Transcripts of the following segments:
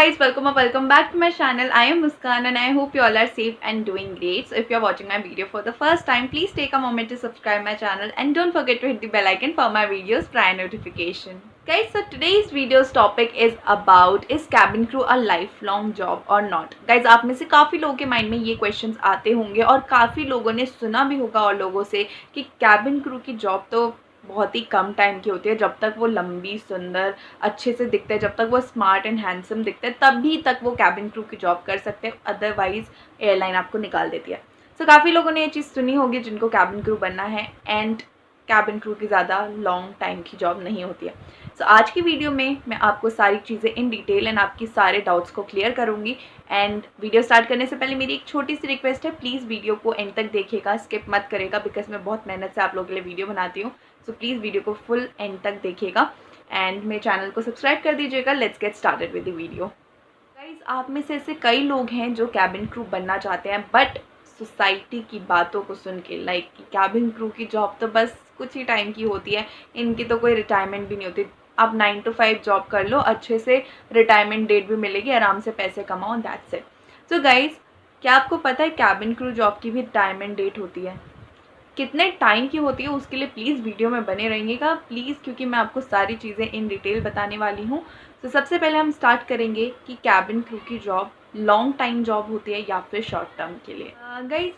guys, welcome back to my channel. I am Muskan and I hope you all are safe and doing great. So if you are watching my video for the first time, please take a moment to subscribe my channel and don't forget to hit the bell icon for my videos prior notification. Guys, so today's video's topic is about, is cabin crew a lifelong job or not? Guys, आप में से काफ़ी लोगों के mind में ये questions आते होंगे और काफ़ी लोगों ने सुना भी होगा और लोगों से कि कैबिन क्रू की जॉब तो बहुत ही कम टाइम की होती है, जब तक वो लंबी सुंदर अच्छे से दिखते हैं, जब तक वो स्मार्ट एंड हैंडसम दिखते हैं तभी तक वो कैबिन क्रू की जॉब कर सकते हैं, अदरवाइज एयरलाइन आपको निकाल देती है। सो काफ़ी लोगों ने ये चीज़ सुनी होगी जिनको कैबिन क्रू बनना है, एंड कैबिन क्रू की ज़्यादा लॉन्ग टाइम की जॉब नहीं होती है। सो आज की वीडियो में मैं आपको सारी चीज़ें इन डिटेल एंड आपकी सारे डाउट्स को क्लियर करूँगी। एंड वीडियो स्टार्ट करने से पहले मेरी एक छोटी सी रिक्वेस्ट है, प्लीज़ वीडियो को एंड तक देखिएगा, स्किप मत करेगा, बिकॉज मैं बहुत मेहनत से आप लोगों के लिए वीडियो बनाती हूँ। सो प्लीज़ वीडियो को फुल एंड तक देखिएगा एंड मेरे चैनल को सब्सक्राइब कर दीजिएगा। Let's get started with the video. Guys, आप में से ऐसे कई लोग हैं जो कैबिन क्रू बनना चाहते हैं, बट सोसाइटी की बातों को सुन के लाइक कैबिन क्रू की जॉब तो बस कुछ ही टाइम की होती है, इनकी तो कोई रिटायरमेंट भी नहीं होती, आप 9 to 5 जॉब कर लो, अच्छे से रिटायरमेंट डेट भी मिलेगी, आराम से पैसे कमाओ, दैट्स इट। सो गाइस, क्या आपको पता है कैबिन क्रू जॉब की भी रिटायरमेंट डेट होती है? कितने टाइम की होती है उसके लिए प्लीज़ वीडियो में बने रहिएगा प्लीज़, क्योंकि मैं आपको सारी चीज़ें इन डिटेल बताने वाली हूँ। तो सबसे पहले हम स्टार्ट करेंगे कि कैबिन क्रू की जॉब लॉन्ग टाइम जॉब होती है या फिर शॉर्ट टर्म के लिए। गाइस,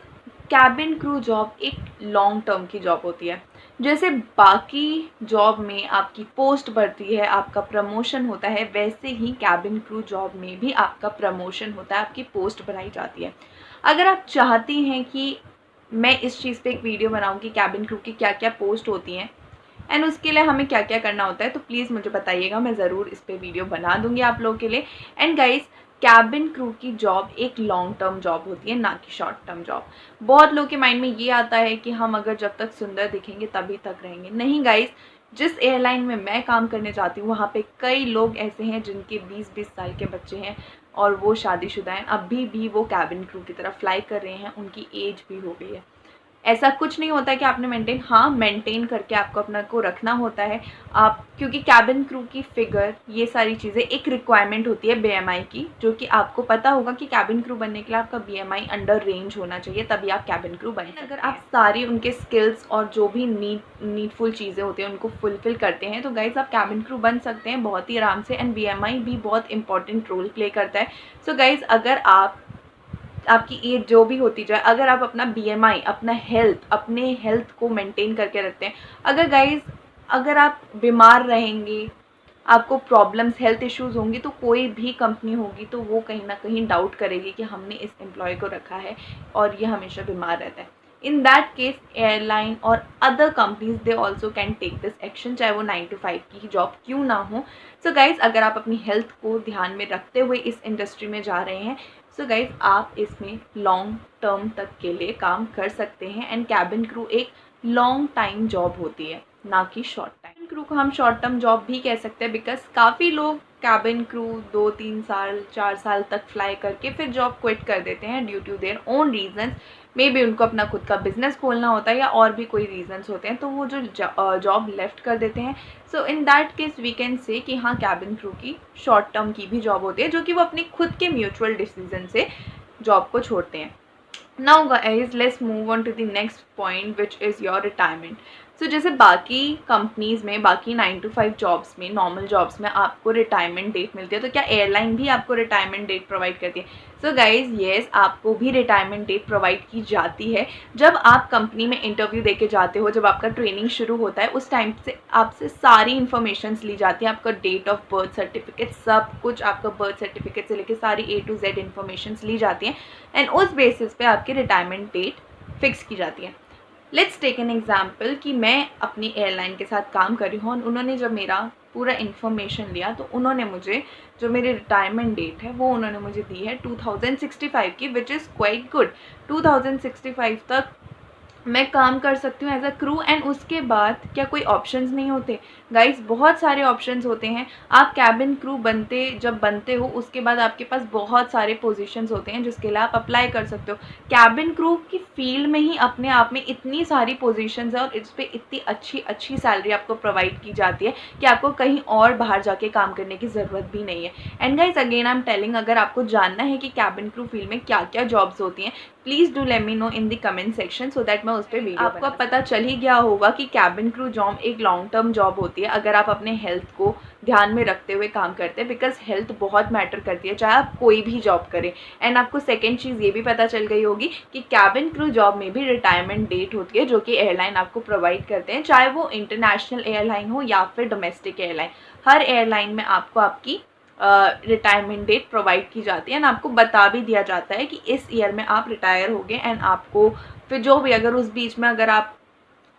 कैबिन क्रू जॉब एक लॉन्ग टर्म की जॉब होती है। जैसे बाकी जॉब में आपकी पोस्ट बढ़ती है, आपका प्रमोशन होता है, वैसे ही कैबिन क्रू जॉब में भी आपका प्रमोशन होता है, आपकी पोस्ट बढ़ाई जाती है। अगर आप चाहती हैं कि मैं इस चीज़ पे एक वीडियो बनाऊँ कि कैबिन क्रू की क्या क्या पोस्ट होती हैं एंड उसके लिए हमें क्या क्या करना होता है, तो प्लीज़ मुझे बताइएगा, मैं ज़रूर इस पे वीडियो बना दूँगी आप लोगों के लिए। एंड गाइस, कैबिन क्रू की जॉब एक लॉन्ग टर्म जॉब होती है, ना कि शॉर्ट टर्म जॉब। बहुत लोगों के माइंड में ये आता है कि हम अगर जब तक सुंदर दिखेंगे तभी तक रहेंगे। नहीं गाइस, जिस एयरलाइन में मैं काम करने जाती हूँ वहाँ पे कई लोग ऐसे हैं जिनके 20-20 साल के बच्चे हैं और वो शादीशुदा हैं, अभी भी वो कैबिन क्रू की तरफ फ्लाई कर रहे हैं, उनकी एज भी हो गई है। ऐसा कुछ नहीं होता है कि आपने मेंटेन करके आपको अपना को रखना होता है आप, क्योंकि कैबिन क्रू की फ़िगर, ये सारी चीज़ें एक रिक्वायरमेंट होती है बीएमआई की, जो कि आपको पता होगा कि कैबिन क्रू बनने के लिए आपका बीएमआई अंडर रेंज होना चाहिए, तभी आप कैबिन क्रू बन सकते हैं। अगर आप सारी उनके स्किल्स और जो भी नीडफुल चीज़ें होती हैं उनको फुलफ़िल करते हैं तो गाइस आप कैबिन क्रू बन सकते हैं बहुत ही आराम से। एंड बीएमआई भी बहुत इंपॉर्टेंट रोल प्ले करता है। सो गाइस, अगर आपकी एज जो भी होती जाए, अगर आप अपना बीएमआई, अपने हेल्थ को मेंटेन करके रखते हैं, अगर आप बीमार रहेंगे, आपको प्रॉब्लम्स, हेल्थ इश्यूज होंगी, तो कोई भी कंपनी होगी तो वो कहीं ना कहीं डाउट करेगी कि हमने इस एम्प्लॉय को रखा है और ये हमेशा बीमार रहता है। इन दैट केस एयरलाइन और other companies they also can take this action, चाहे वो 9 to 5 की जॉब क्यों ना हो। सो गाइज, अगर आप अपनी हेल्थ को ध्यान में रखते हुए इस इंडस्ट्री में जा रहे हैं, सो गाइज आप इसमें लॉन्ग टर्म तक के लिए काम कर सकते हैं। एंड कैबिन क्रू एक लॉन्ग टाइम जॉब होती है, ना कि शॉर्ट टाइम। क्रू को हम शॉर्ट टर्म जॉब भी कह सकते हैं, बिकॉज काफ़ी लोग कैबिन क्रू 2-3 साल 4 साल तक फ्लाई करके फिर जॉब क्विट कर देते हैं due to their own reasons. Maybe उनको अपना खुद का बिजनेस खोलना होता है या और भी कोई रीजंस होते हैं, तो वो जो जॉब लेफ्ट कर देते हैं। So in that case we can say कि हाँ, कैबिन क्रू की शॉर्ट टर्म की भी जॉब होती है, जो कि वो अपने खुद के म्यूचुअल डिसीजन से जॉब को छोड़ते हैं। Now guys, let's move on to the next point which is your retirement. So जैसे बाकी कंपनीज़ में, बाकी 9 to 5 जॉब्स में, नॉर्मल जॉब्स में आपको रिटायरमेंट डेट मिलती है, तो क्या एयरलाइन भी आपको रिटायरमेंट डेट प्रोवाइड करती है? सो गाइज येस, आपको भी रिटायरमेंट डेट प्रोवाइड की जाती है। जब आप कंपनी में इंटरव्यू देके जाते हो, जब आपका ट्रेनिंग शुरू होता है, उस टाइम से आपसे सारी इन्फॉर्मेशंस ली जाती है, आपका डेट ऑफ बर्थ सर्टिफिकेट, सब कुछ, आपका बर्थ सर्टिफिकेट से लेके सारी A to Z इन्फॉर्मेशंस ली जाती हैं एंड उस बेसिस पे आपकी रिटायरमेंट डेट फिक्स की जाती है। लेट्स टेक एन एग्जाम्पल कि मैं अपनी एयरलाइन के साथ काम कर रही हूँ और उन्होंने जब मेरा पूरा इन्फॉर्मेशन लिया तो उन्होंने मुझे जो मेरी रिटायरमेंट डेट है वो उन्होंने मुझे दी है 2065 की, विच इज़ क्वाइट गुड। 2065 तक मैं काम कर सकती हूँ एज अ क्रू, एंड उसके बाद क्या कोई ऑप्शंस नहीं होते? गाइस बहुत सारे ऑप्शंस होते हैं। आप कैबिन क्रू जब बनते हो उसके बाद आपके पास बहुत सारे पोजीशंस होते हैं जिसके लिए आप अप्लाई कर सकते हो। कैबिन क्रू की फील्ड में ही अपने आप में इतनी सारी पोजीशंस है और इस पर इतनी अच्छी अच्छी सैलरी आपको प्रोवाइड की जाती है कि आपको कहीं और बाहर जाके काम करने की ज़रूरत भी नहीं है। And guys again I am telling, अगर आपको जानना है कि कैबिन क्रू फील्ड में क्या क्या जॉब्स होती हैं, please do let me know in the comment section so that मैं उस पर वीडियो आपको अब पता चल ही गया होगा कि कैबिन क्रू जॉब एक लॉन्ग टर्म जॉब होती है अगर आप अपने हेल्थ को ध्यान में रखते हुए काम करते हैं, बिकॉज हेल्थ बहुत मैटर करती है चाहे आप कोई भी जॉब करें। एंड आपको सेकेंड चीज़ ये भी पता चल गई होगी कि कैबिन क्रू जॉब में भी रिटायरमेंट डेट होती है जो कि एयरलाइन आपको प्रोवाइड करते हैं, चाहे वो इंटरनेशनल एयरलाइन हो या फिर डोमेस्टिक एयरलाइन। हर एयरलाइन में आपको आपकी रिटायरमेंट डेट प्रोवाइड की जाती है एंड आपको बता भी दिया जाता है कि इस ईयर में आप रिटायर हो गए, एंड आपको फिर जो भी अगर उस बीच में अगर आप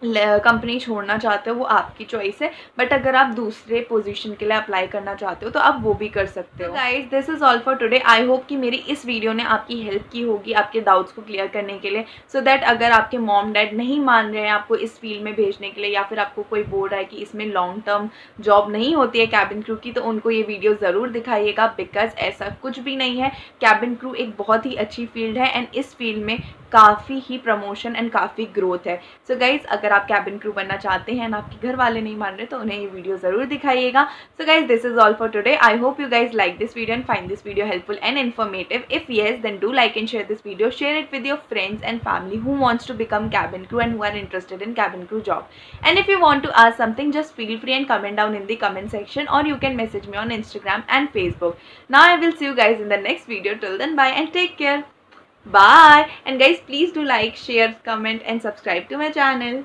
कंपनी छोड़ना चाहते हो वो आपकी चॉइस है, बट अगर आप दूसरे पोजीशन के लिए अप्लाई करना चाहते हो तो आप वो भी कर सकते हो। Guys this is all for today. I hope कि मेरी इस वीडियो ने आपकी हेल्प की होगी आपके डाउट्स को क्लियर करने के लिए, सो दैट अगर आपके मॉम डैड नहीं मान रहे हैं आपको इस फील्ड में भेजने के लिए, या फिर आपको कोई बोल रहा है कि इसमें लॉन्ग टर्म जॉब नहीं होती है कैबिन क्रू की, तो उनको ये वीडियो ज़रूर दिखाइएगा, बिकॉज ऐसा कुछ भी नहीं है। कैबिन क्रू एक बहुत ही अच्छी फील्ड है एंड इस फील्ड में काफ़ी ही प्रमोशन एंड काफ़ी ग्रोथ है। सो गाइज अगर आप कैबिन क्रू बनना चाहते हैं एंड आपके घर वाले नहीं मान रहे तो उन्हें ये वीडियो ज़रूर दिखाइएगा। So guys this is all for today. I hope you guys like this video and find this video helpful and informative. If yes, then do like and share this video. Share it with your friends and family who wants to become cabin crew and who are interested in cabin crew job. And if you want to ask something, just feel free and comment down in the comment section, or you can message me on Instagram and Facebook. Now I will see you guys in the next video. Till then, bye and take care. Bye. And guys, please do like, share, comment and subscribe to my channel.